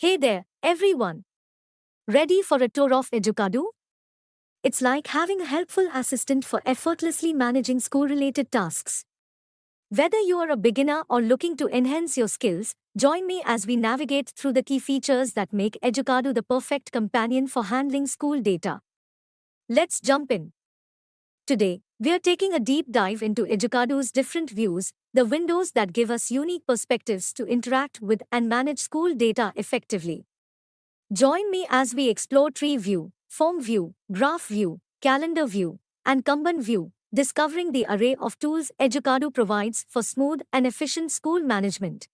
Hey there, everyone. Ready for a tour of Educadoo? It's like having a helpful assistant for effortlessly managing school-related tasks. Whether you are a beginner or looking to enhance your skills, join me as we navigate through the key features that make Educadoo the perfect companion for handling school data. Let's jump in. Today, we are taking a deep dive into Educadoo's different views, the windows that give us unique perspectives to interact with and manage school data effectively. Join me as we explore Tree View, Form View, Graph View, Calendar View, and Kanban View, discovering the array of tools Educadoo provides for smooth and efficient school management.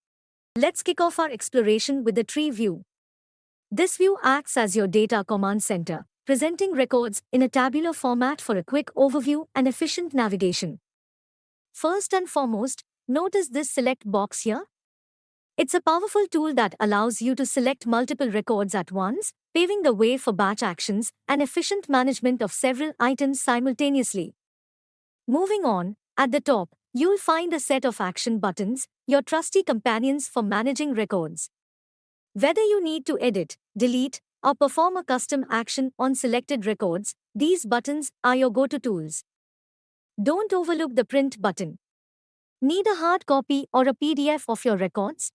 Let's kick off our exploration with the Tree View. This view acts as your data command center, presenting records in a tabular format for a quick overview and efficient navigation. First and foremost, notice this select box here. It's a powerful tool that allows you to select multiple records at once, paving the way for batch actions and efficient management of several items simultaneously. Moving on, at the top, you'll find a set of action buttons, your trusty companions for managing records. Whether you need to edit, delete, or perform a custom action on selected records, these buttons are your go-to tools. Don't overlook the print button. Need a hard copy or a PDF of your records?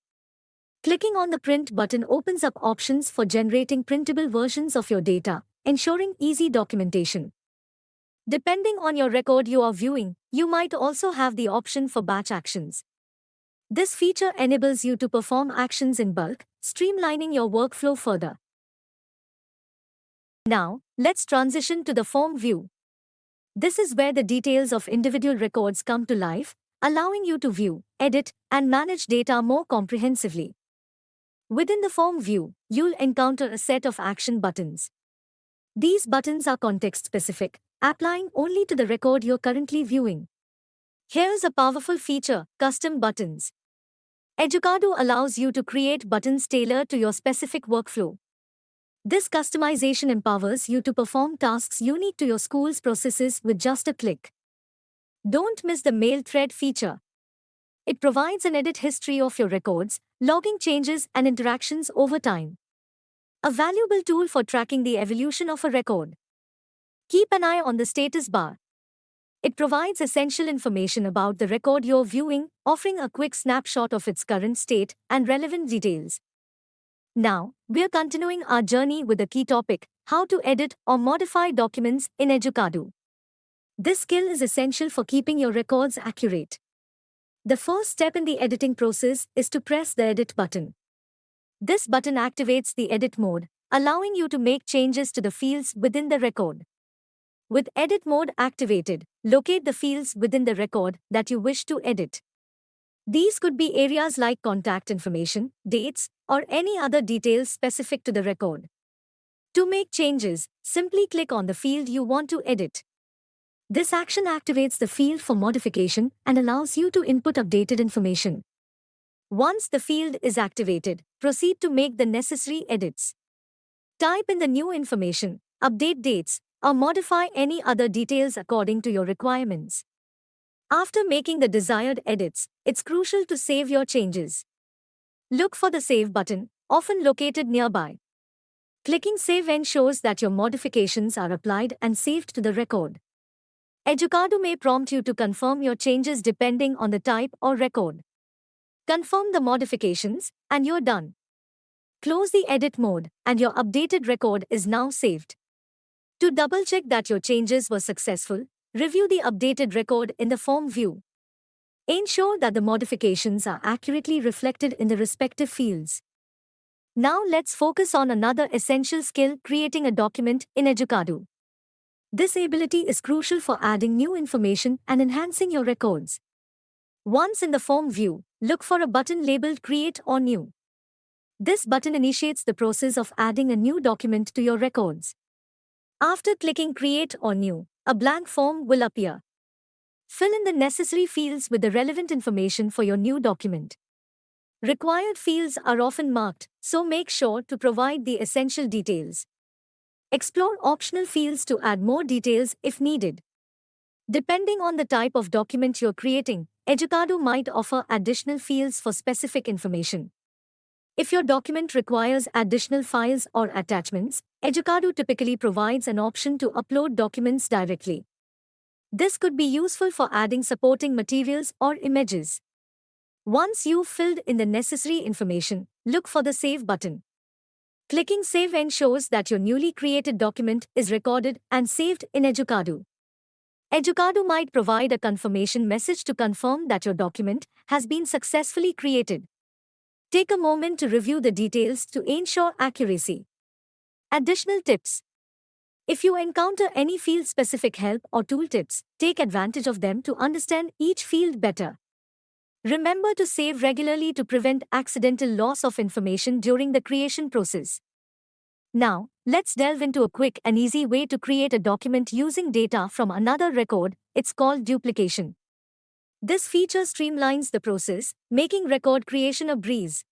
Clicking on the print button opens up options for generating printable versions of your data, ensuring easy documentation. Depending on your record you are viewing, you might also have the option for batch actions. This feature enables you to perform actions in bulk, streamlining your workflow further. Now, let's transition to the form view. This is where the details of individual records come to life, allowing you to view, edit, and manage data more comprehensively. Within the form view, you'll encounter a set of action buttons. These buttons are context-specific, applying only to the record you're currently viewing. Here's a powerful feature, custom buttons. Educadoo allows you to create buttons tailored to your specific workflow. This customization empowers you to perform tasks unique to your school's processes with just a click. Don't miss the mail thread feature. It provides an edit history of your records, logging changes and interactions over time. A valuable tool for tracking the evolution of a record. Keep an eye on the status bar. It provides essential information about the record you're viewing, offering a quick snapshot of its current state and relevant details. Now, we're continuing our journey with the key topic, how to edit or modify documents in Educadoo. This skill is essential for keeping your records accurate. The first step in the editing process is to press the edit button. This button activates the edit mode, allowing you to make changes to the fields within the record. With edit mode activated, locate the fields within the record that you wish to edit. These could be areas like contact information, dates, or any other details specific to the record. To make changes, simply click on the field you want to edit. This action activates the field for modification and allows you to input updated information. Once the field is activated, proceed to make the necessary edits. Type in the new information, update dates, or modify any other details according to your requirements. After making the desired edits, it's crucial to save your changes. Look for the Save button, often located nearby. Clicking Save ensures that your modifications are applied and saved to the record. Educadoo may prompt you to confirm your changes depending on the type or record. Confirm the modifications, and you're done. Close the edit mode, and your updated record is now saved. To double-check that your changes were successful, review the updated record in the form view. Ensure that the modifications are accurately reflected in the respective fields. Now let's focus on another essential skill, creating a document in Educadoo. This ability is crucial for adding new information and enhancing your records. Once in the form view, look for a button labeled Create or New. This button initiates the process of adding a new document to your records. After clicking Create or New, a blank form will appear. Fill in the necessary fields with the relevant information for your new document. Required fields are often marked, so make sure to provide the essential details. Explore optional fields to add more details if needed. Depending on the type of document you're creating, Educadoo might offer additional fields for specific information. If your document requires additional files or attachments, Educadoo typically provides an option to upload documents directly. This could be useful for adding supporting materials or images. Once you've filled in the necessary information, look for the Save button. Clicking Save ensures that your newly created document is recorded and saved in Educadoo. Educadoo might provide a confirmation message to confirm that your document has been successfully created. Take a moment to review the details to ensure accuracy. Additional tips. If you encounter any field-specific help or tooltips, take advantage of them to understand each field better. Remember to save regularly to prevent accidental loss of information during the creation process. Now, let's delve into a quick and easy way to create a document using data from another record. It's called duplication. This feature streamlines the process, making record creation a breeze.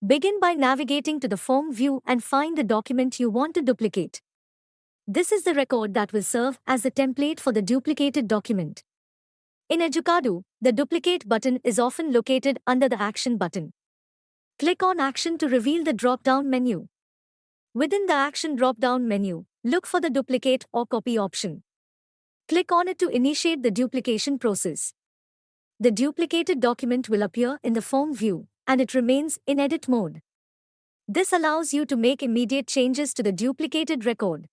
Begin by navigating to the Form view and find the document you want to duplicate. This is the record that will serve as the template for the duplicated document. In Educadoo, the Duplicate button is often located under the Action button. Click on Action to reveal the drop-down menu. Within the Action drop-down menu, look for the Duplicate or Copy option. Click on it to initiate the duplication process. The duplicated document will appear in the Form view, and it remains in edit mode. This allows you to make immediate changes to the duplicated record.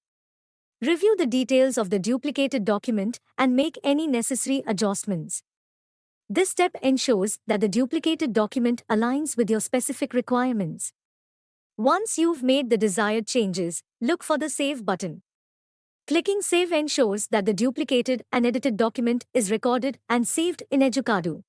Review the details of the duplicated document and make any necessary adjustments. This step ensures that the duplicated document aligns with your specific requirements. Once you've made the desired changes, look for the Save button. Clicking Save ensures that the duplicated and edited document is recorded and saved in Educadoo.